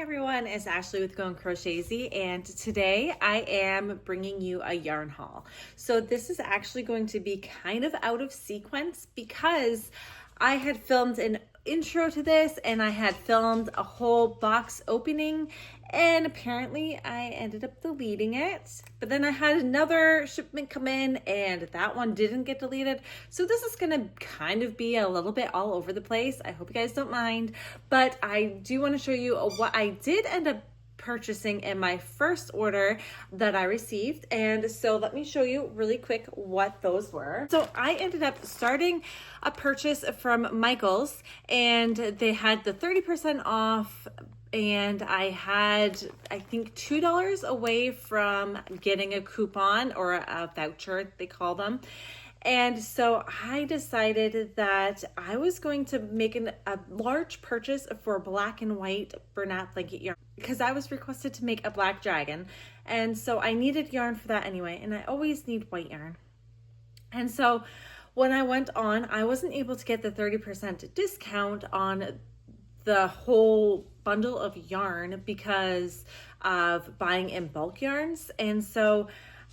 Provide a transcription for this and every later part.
everyone, it's Ashley with Go and Crochetzy, and today I am bringing you a yarn haul. So this is actually going to be kind of out of sequence because I had filmed an intro to this and I had filmed a whole box opening, and apparently I ended up deleting it. But then I had another shipment come in and that one didn't get deleted. So this is gonna kind of be a little bit all over the place. I hope you guys don't mind, but I do want to show you what I did end up purchasing in my first order that I received. And so let me show you really quick what those were. So I ended up starting a purchase from Michael's, and they had the 30% off, and I had, I think, $2 away from getting a coupon or a voucher, they call them. And so I decided that I was going to make a large purchase for black and white Bernat blanket yarn because I was requested to make a black dragon. And so I needed yarn for that anyway, and I always need white yarn. And so when I went on, I wasn't able to get the 30% discount on the whole bundle of yarn because of buying in bulk yarns. And so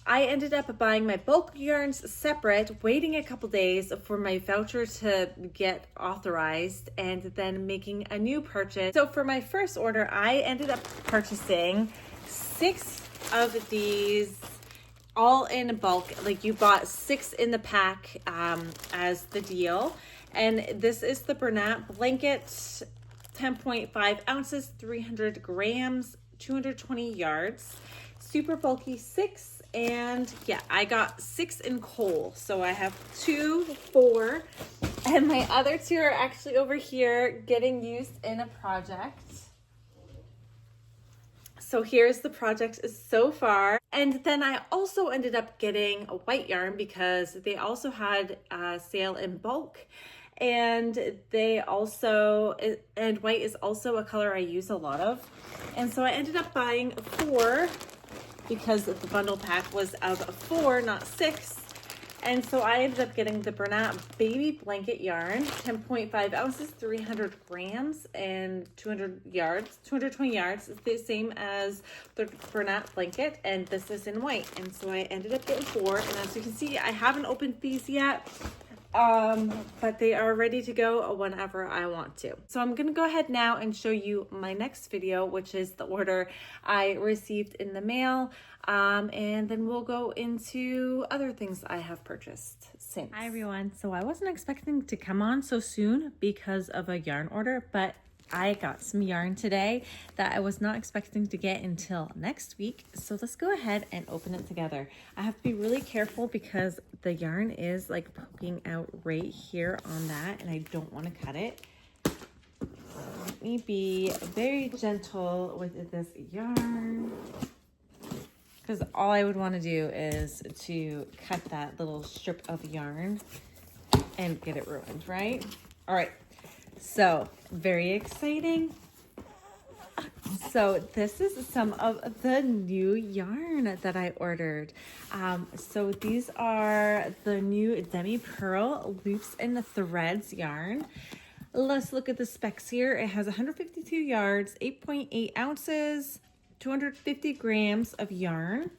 I ended up buying my bulk yarns separate, waiting a couple days for my voucher to get authorized, and then making a new purchase. So for my first order, I ended up purchasing 6 of these all in bulk. Like, you bought 6 in the pack as the deal. And this is the Bernat blanket, 10.5 ounces, 300 grams, 220 yards, super bulky 6. And yeah, I got 6 in coal. So I have 2, 4, and my other 2 are actually over here getting used in a project. So here's the project so far. And then I also ended up getting a white yarn because they also had a sale in bulk. And they also, and white is also a color I use a lot of. And so I ended up buying 4 because the bundle pack was of 4, not 6. And so I ended up getting the Bernat baby blanket yarn, 10.5 ounces, 300 grams, and 220 yards. It's the same as the Bernat blanket, and this is in white. And so I ended up getting 4. And as you can see, I haven't opened these yet, but they are ready to go whenever I want to. So I'm gonna go ahead now and show you my next video, which is the order I received in the mail, and then we'll go into other things I have purchased since. Hi everyone. So I wasn't expecting to come on so soon because of a yarn order, but I got some yarn today that I was not expecting to get until next week. So let's go ahead and open it together. I have to be really careful because the yarn is like poking out right here on that, and I don't want to cut it. Let me be very gentle with this yarn, because all I would want to do is to cut that little strip of yarn and get it ruined, right? All right. So very exciting. So this is some of the new yarn that I ordered. So these are the new Demi Purl loops and the threads yarn. Let's look at the specs here. It has 152 yards, 8.8 ounces, 250 grams of yarn.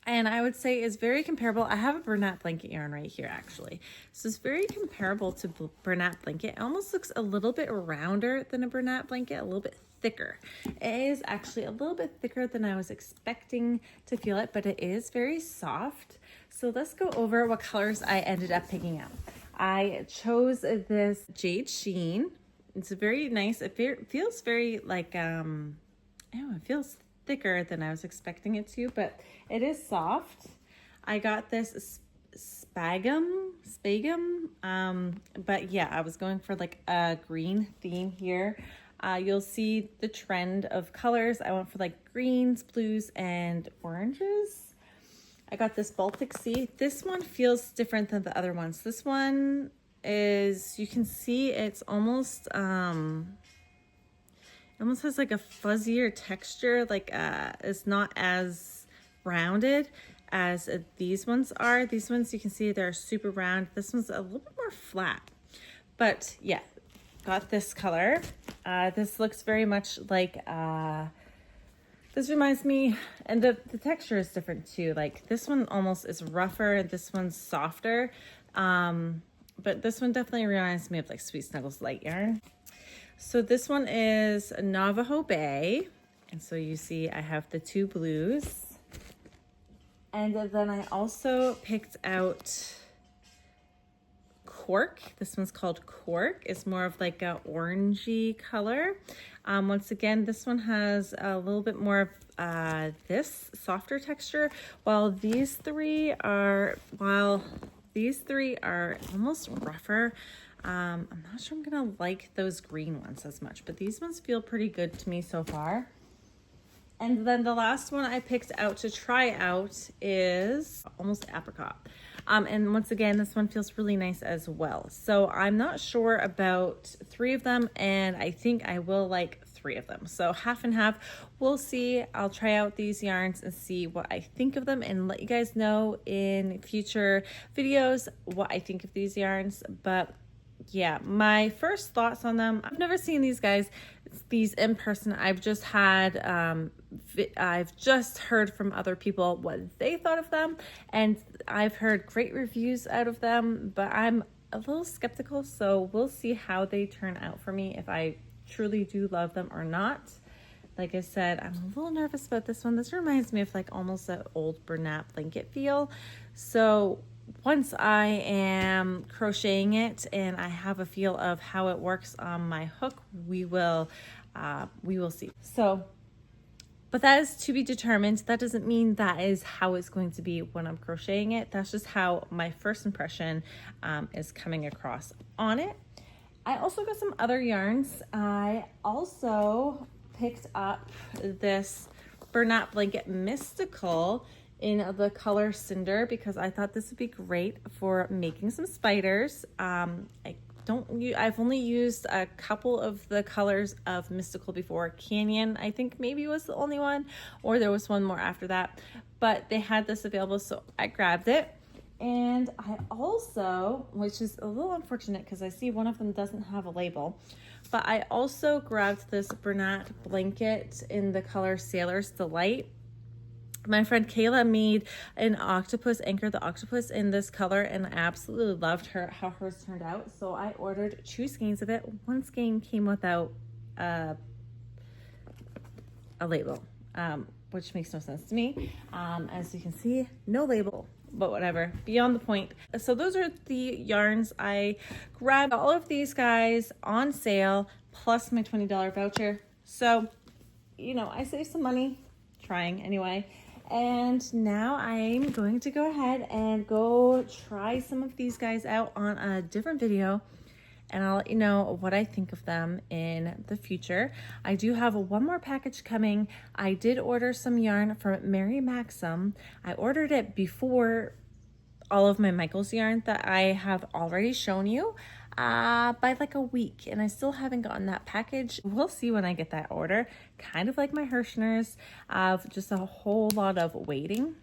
And I would say is very comparable. I have a Bernat blanket yarn right here, actually. So it's very comparable to Bernat blanket. It almost looks a little bit rounder than a Bernat blanket, a little bit thicker. It is actually a little bit thicker than I was expecting to feel it, but it is very soft. So let's go over what colors I ended up picking out. I chose this Jade Sheen. It's a very nice, it feels very like, it feels thicker than I was expecting it to, but it is soft. I got this spagum, but yeah, I was going for like a green theme here. You'll see the trend of colors. I went for like greens, blues, and oranges. I got this Baltic Sea. This one feels different than the other ones. This one is, you can see it's almost, it almost has like a fuzzier texture, like it's not as rounded as these ones are. These ones, you can see they're super round. This one's a little bit more flat. But yeah, got this color. This looks very much like, this reminds me, and the texture is different too. Like this one almost is rougher and this one's softer. But this one definitely reminds me of like Sweet Snuggles light yarn. So this one is Navajo Bay. And so you see I have the two blues. And then I also picked out Cork. This one's called Cork. It's more of like a orangey color. Once again, this one has a little bit more of this softer texture, while these three are almost rougher. I'm not sure I'm gonna like those green ones as much, but these ones feel pretty good to me so far. And then the last one I picked out to try out is almost apricot. And once again, this one feels really nice as well. So I'm not sure about 3 of them, and I think I will like 3 of them. So half and half, we'll see. I'll try out these yarns and see what I think of them and let you guys know in future videos what I think of these yarns. But yeah, my first thoughts on them, I've never seen these in person. I've just heard from other people what they thought of them, and I've heard great reviews out of them, but I'm a little skeptical, so we'll see how they turn out for me, if I truly do love them or not. Like I said, I'm a little nervous about this one. This reminds me of like almost that old Bernat blanket feel. So once I am crocheting it and I have a feel of how it works on my hook, we will see. So, but that is to be determined. That doesn't mean that is how it's going to be when I'm crocheting it. That's just how my first impression is coming across on it. I also got some other yarns. I also picked up this Bernat Blanket Mystical in the color Cinder because I thought this would be great for making some spiders. I've only used a couple of the colors of Mystical before. Canyon, I think maybe was the only one, or there was one more after that, but they had this available, so I grabbed it. And I also, which is a little unfortunate because I see one of them doesn't have a label, but I also grabbed this Bernat blanket in the color Sailor's Delight. My friend Kayla made an octopus, Anchor the Octopus, in this color, and I absolutely loved how hers turned out. So I ordered 2 skeins of it. One skein came without a label, which makes no sense to me. As you can see, no label, but whatever, beyond the point. So those are the yarns I grabbed. All of these guys on sale, plus my $20 voucher. So, you know, I saved some money, trying anyway. And now I'm going to go ahead and go try some of these guys out on a different video, and I'll let you know what I think of them in the future. I do have one more package coming. I did order some yarn from Mary Maxim. I ordered it before all of my Michael's yarn that I have already shown you by like a week, and I still haven't gotten that package. We'll see when I get that order. Kind of like my Hirschners, just a whole lot of waiting.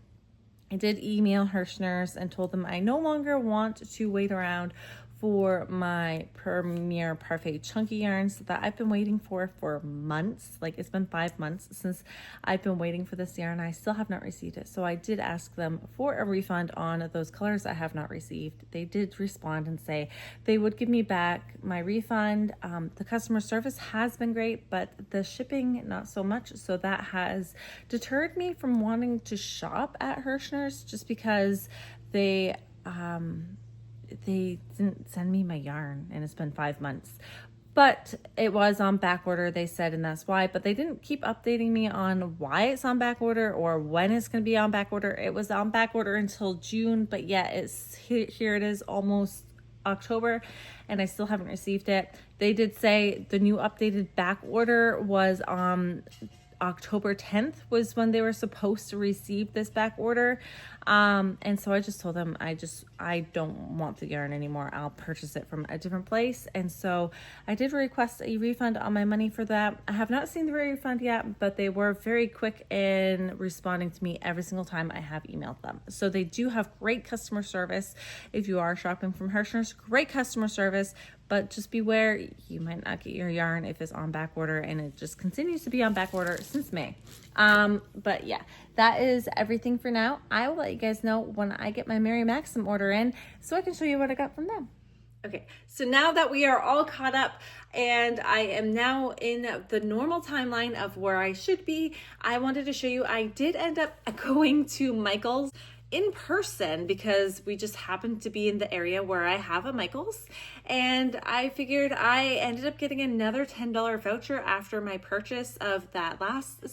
I did email Hirschners and told them I no longer want to wait around for my Premier Parfait chunky yarns that I've been waiting for months. Like, it's been 5 months since I've been waiting for this yarn. I still have not received it. So I did ask them for a refund on those colors I have not received. They did respond and say they would give me back my refund. The customer service has been great, but the shipping not so much. So that has deterred me from wanting to shop at Hirschners, just because they didn't send me my yarn, and it's been 5 months. But it was on back order, they said, and that's why. But they didn't keep updating me on why it's on back order or when it's going to be on back order. It was on back order until June, but yeah, it's here it is almost October, and I still haven't received it. They did say the new updated back order was on October 10th was when they were supposed to receive this back order. And so I just told them I don't want the yarn anymore. I'll purchase it from a different place. And so I did request a refund on my money for that. I have not seen the refund yet, but they were very quick in responding to me every single time I have emailed them. So they do have great customer service. If you are shopping from Hirschners, great customer service, but just beware, you might not get your yarn if it's on back order, and it just continues to be on back order since May. But yeah, that is everything for now. I will let you guys know when I get my Mary Maxim order in so I can show you what I got from them. Okay, so now that we are all caught up and I am now in the normal timeline of where I should be, I wanted to show you I did end up going to Michael's in person because we just happened to be in the area where I have a Michael's, and I figured I ended up getting another $10 voucher after my purchase of that last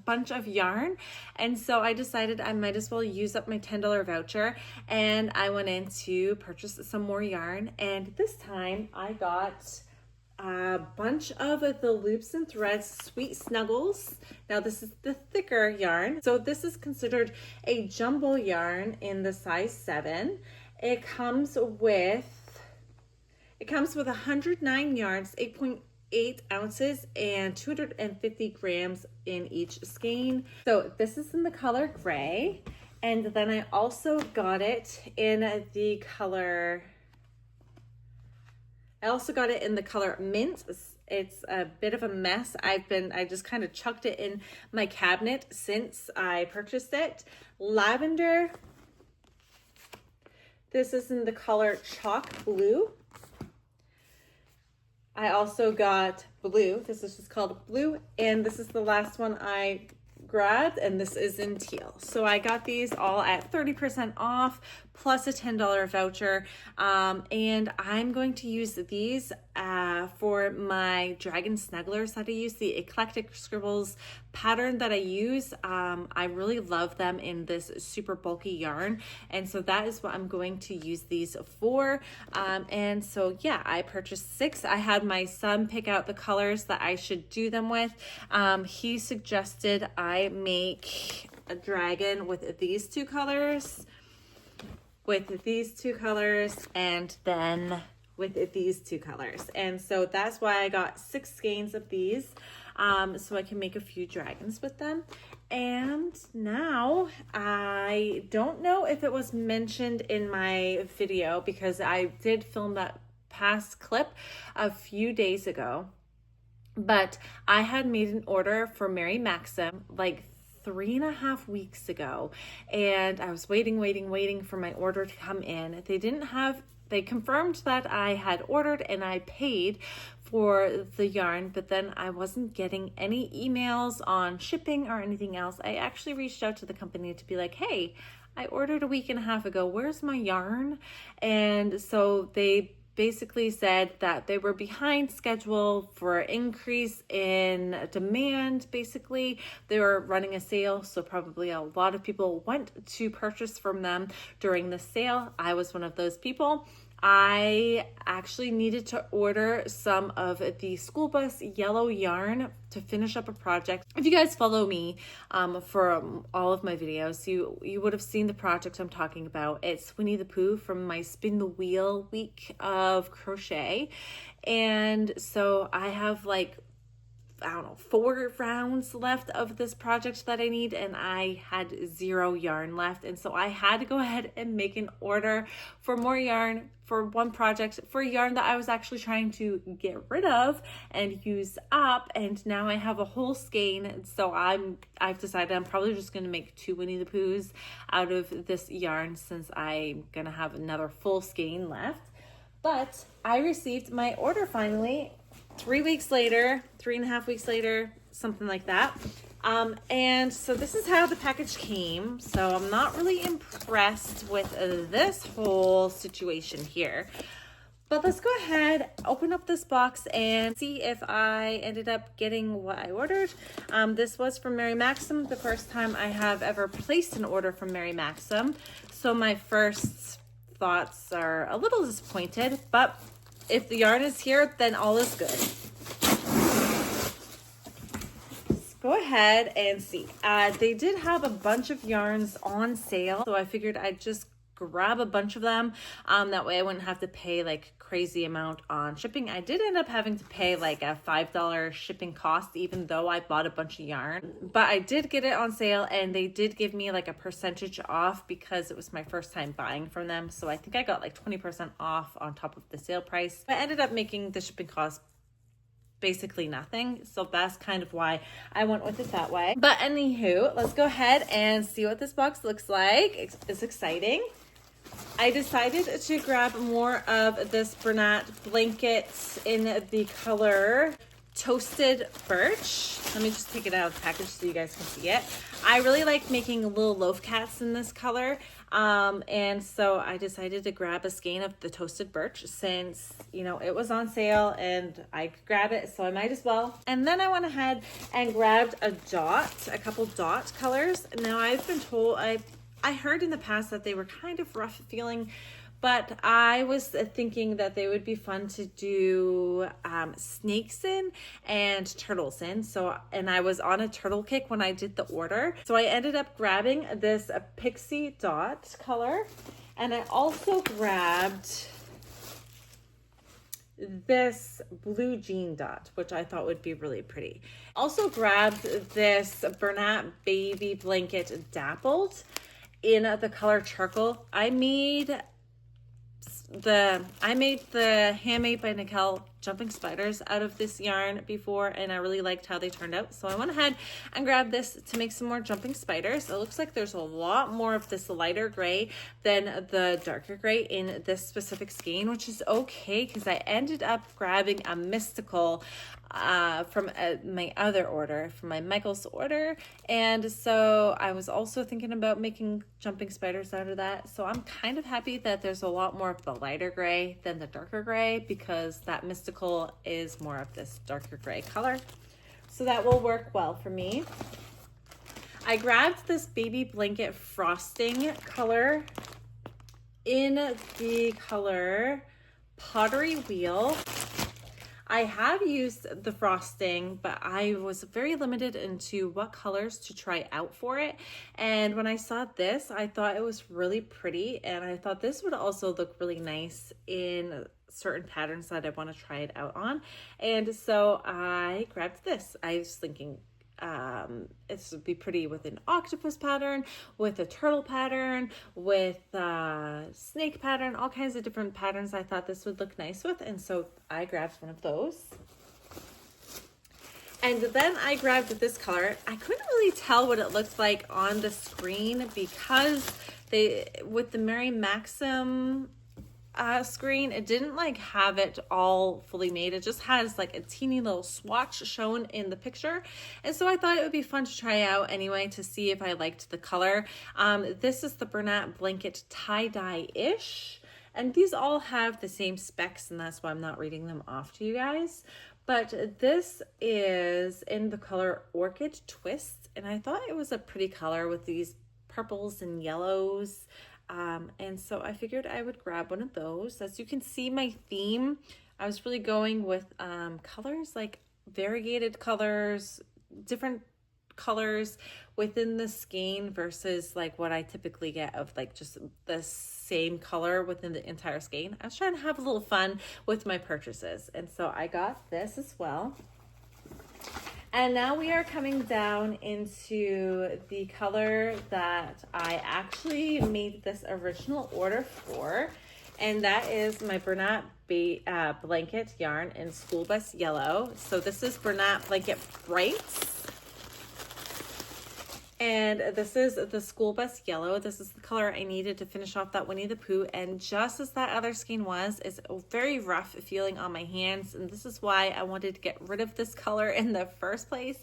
bunch of yarn, and so I decided I might as well use up my $10 voucher, and I went in to purchase some more yarn, and this time I got a bunch of the Loops and Threads Sweet Snuggles. Now this is the thicker yarn. So this is considered a jumbo yarn in the size 7. It comes with 109 yarns, 8.8 ounces, and 250 grams in each skein. So this is in the color gray. And then I also got it in the color mint. It's a bit of a mess. I just kind of chucked it in my cabinet since I purchased it. Lavender. This is in the color chalk blue. I also got blue. This is just called blue. And this is the last one I grabbed, and this is in teal. So I got these all at 30% off plus a $10 voucher, and I'm going to use these for my dragon snugglers that I use, the Eclectic Scribbles pattern that I use. I really love them in this super bulky yarn, and so that is what I'm going to use these for. And so yeah, I purchased 6. I had my son pick out the colors that I should do them with. He suggested I make a dragon with these two colors, and then with these two colors. And so that's why I got 6 skeins of these, so I can make a few dragons with them. And now I don't know if it was mentioned in my video, because I did film that past clip a few days ago, but I had made an order for Mary Maxim like 3.5 weeks ago, and I was waiting for my order to come in. They confirmed that I had ordered and I paid for the yarn, but then I wasn't getting any emails on shipping or anything else. I actually reached out to the company to be like, hey, I ordered a week and a half ago, where's my yarn? And so they basically said that they were behind schedule for increase in demand. Basically, they were running a sale, so probably a lot of people went to purchase from them during the sale. I was one of those people. I actually needed to order some of the school bus yellow yarn to finish up a project. If you guys follow me for all of my videos, you would have seen the project I'm talking about. It's Winnie the Pooh from my Spin the Wheel week of crochet. And so I have like, I don't know, 4 rounds left of this project that I need, and I had 0 yarn left. And so I had to go ahead and make an order for more yarn for one project, for yarn that I was actually trying to get rid of and use up. And now I have a whole skein. So I've decided I'm probably just going to make 2 Winnie the Poohs out of this yarn, since I'm going to have another full skein left. But I received my order finally 3 weeks later, 3.5 weeks later, something like that. And so this is how the package came. So I'm not really impressed with this whole situation here. But let's go ahead, open up this box and see if I ended up getting what I ordered. This was from Mary Maxim, the first time I have ever placed an order from Mary Maxim. So my first thoughts are a little disappointed, but if the yarn is here, then all is good. Let's go ahead and see. They did have a bunch of yarns on sale, so I figured I'd just grab a bunch of them. That way I wouldn't have to pay like crazy amount on shipping. I did end up having to pay like a $5 shipping cost, even though I bought a bunch of yarn, but I did get it on sale, and they did give me like a percentage off because it was my first time buying from them. So I think I got like 20% off on top of the sale price. I ended up making the shipping cost basically nothing, so that's kind of why I went with it that way. But anywho, let's go ahead and see what this box looks like. It's exciting. I decided to grab more of this Bernat blanket in the color Toasted Birch. Let me just take it out of the package so you guys can see it. I really like making little loaf cats in this color. And so I decided to grab a skein of the Toasted Birch since, you know, it was on sale and I could grab it, so I might as well. And then I went ahead and grabbed a couple dot colors. Now I've been told, I heard in the past that they were kind of rough feeling, but I was thinking that they would be fun to do snakes in and turtles in. And I was on a turtle kick when I did the order. So I ended up grabbing this pixie dot color. And I also grabbed this blue jean dot, which I thought would be really pretty. Also grabbed this Bernat baby blanket dappled in the color charcoal. I made the Handmade by Nicole jumping spiders out of this yarn before, and I really liked how they turned out. So I went ahead and grabbed this to make some more jumping spiders. It looks like there's a lot more of this lighter gray than the darker gray in this specific skein, which is okay because I ended up grabbing a mystical from my other order, from my Michael's order. And so I was also thinking about making jumping spiders out of that. So I'm kind of happy that there's a lot more of the lighter gray than the darker gray, because that mystical is more of this darker gray color. So that will work well for me. I grabbed this baby blanket frosting color in the color Pottery Wheel. I have used the frosting, but I was very limited into what colors to try out for it. And when I saw this, I thought it was really pretty, and I thought this would also look really nice in certain patterns that I want to try it out on. And so I grabbed this. I was thinking it would be pretty with an octopus pattern, with a turtle pattern, with a snake pattern, all kinds of different patterns I thought this would look nice with. And so I grabbed one of those. And then I grabbed this color. I couldn't really tell what it looked like on the screen because with the Mary Maxim screen, it didn't like have it all fully made. It just has like a teeny little swatch shown in the picture, and so I thought it would be fun to try out anyway to see if I liked the color. This is the Bernat blanket tie-dye-ish, and these all have the same specs, and that's why I'm not reading them off to you guys. But this is in the color Orchid Twist, and I thought it was a pretty color with these purples and yellows. And so I figured I would grab one of those. As you can see, my theme, I was really going with colors, like variegated colors, different colors within the skein versus like what I typically get of like just the same color within the entire skein. I was trying to have a little fun with my purchases. And so I got this as well. And now we are coming down into the color that I actually made this original order for, and that is my Bernat blanket yarn in School Bus Yellow. So this is Bernat Blanket Brights. And this is the School Bus Yellow. This is the color I needed to finish off that Winnie the Pooh. And just as that other skein was, it's a very rough feeling on my hands. And this is why I wanted to get rid of this color in the first place.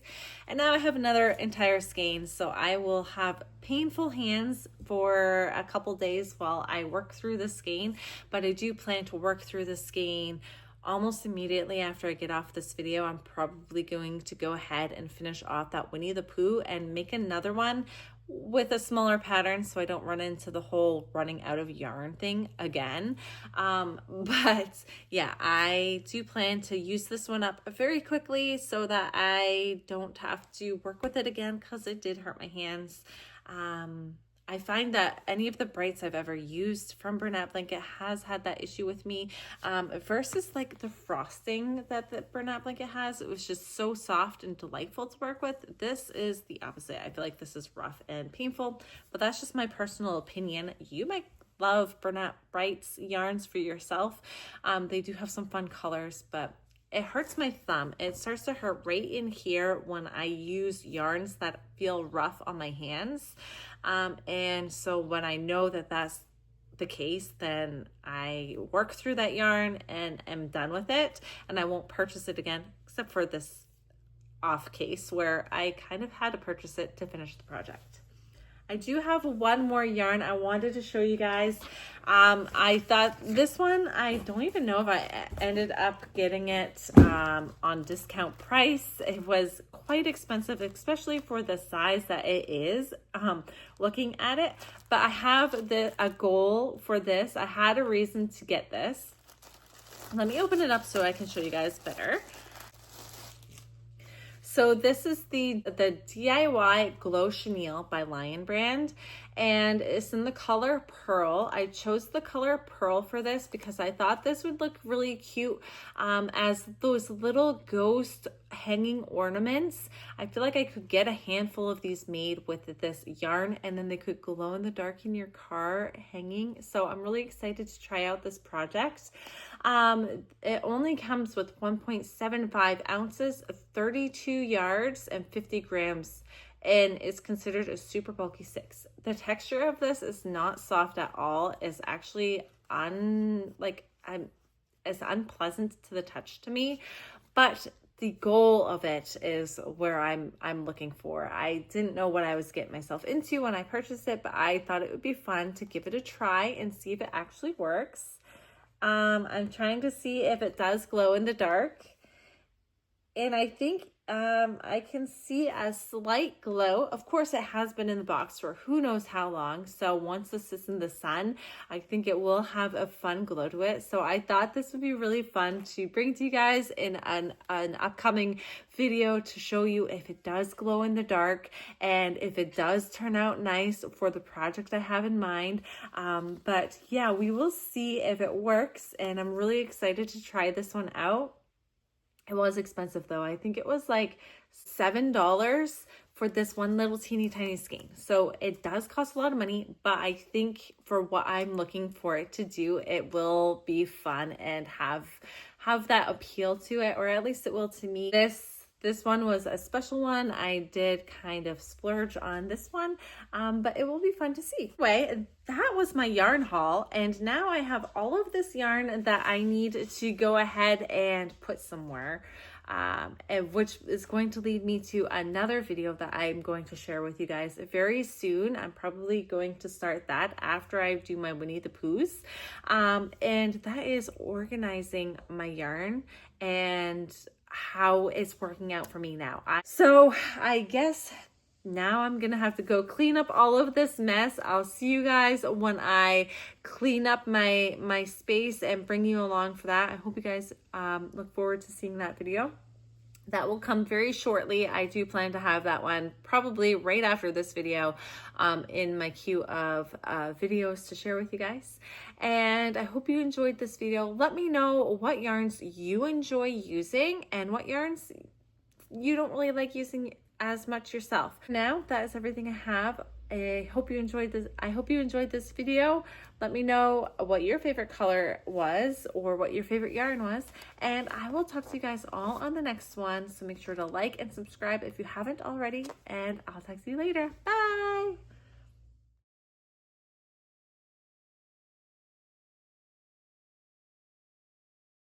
And now I have another entire skein. So I will have painful hands for a couple days while I work through the skein. But I do plan to work through the skein almost immediately after I get off this video. I'm probably going to go ahead and finish off that Winnie the Pooh and make another one with a smaller pattern so I don't run into the whole running out of yarn thing again. But yeah, I do plan to use this one up very quickly so that I don't have to work with it again because it did hurt my hands. I find that any of the brights I've ever used from Bernat Blanket has had that issue with me, versus like the frosting that the Bernat Blanket has. It was just so soft and delightful to work with. This is the opposite. I feel like this is rough and painful, but that's just my personal opinion. You might love Bernat Brights yarns for yourself. They do have some fun colors, but it hurts my thumb. It starts to hurt right in here when I use yarns that feel rough on my hands. And so when I know that that's the case, then I work through that yarn and am done with it, and I won't purchase it again, except for this off case where I kind of had to purchase it to finish the project. I do have one more yarn I wanted to show you guys. I thought this one, I don't even know if I ended up getting it on discount price. It was quite expensive, especially for the size that it is, looking at it. But I have a goal for this. I had a reason to get this. Let me open it up so I can show you guys better. So this is the DIY Glow Chenille by Lion Brand, and it's in the color Pearl. I chose the color Pearl for this because I thought this would look really cute as those little ghost hanging ornaments. I feel like I could get a handful of these made with this yarn, and then they could glow in the dark in your car hanging. So I'm really excited to try out this project. It only comes with 1.75 ounces, 32 yards, and 50 grams, and is considered a super bulky 6. The texture of this is not soft at all. It's actually it's unpleasant to the touch to me, but the goal of it is where I'm looking for. I didn't know what I was getting myself into when I purchased it, but I thought it would be fun to give it a try and see if it actually works. I'm trying to see if it does glow in the dark, and I think I can see a slight glow. Of course, it has been in the box for who knows how long, so once this is in the sun, I think it will have a fun glow to it. So I thought this would be really fun to bring to you guys in an upcoming video to show you if it does glow in the dark and if it does turn out nice for the project I have in mind. But yeah, we will see if it works, and I'm really excited to try this one out. It was expensive though. I think it was like $7 for this one little teeny tiny skein. So it does cost a lot of money, but I think for what I'm looking for it to do, it will be fun and have that appeal to it, or at least it will to me. This one was a special one. I did kind of splurge on this one, but it will be fun to see. Anyway, that was my yarn haul, and now I have all of this yarn that I need to go ahead and put somewhere, and which is going to lead me to another video that I'm going to share with you guys very soon. I'm probably going to start that after I do my Winnie the Poohs, and that is organizing my yarn and how it's working out for me now. So I guess now I'm gonna have to go clean up all of this mess. I'll see you guys when I clean up my space and bring you along for that. I hope you guys look forward to seeing that video. That will come very shortly. I do plan to have that one probably right after this video in my queue of videos to share with you guys. And I hope you enjoyed this video. Let me know what yarns you enjoy using and what yarns you don't really like using as much yourself. Now, that is everything I have. I hope you enjoyed this video. Let me know what your favorite color was or what your favorite yarn was, and I will talk to you guys all on the next one. So make sure to like and subscribe if you haven't already, and I'll talk to you later. Bye.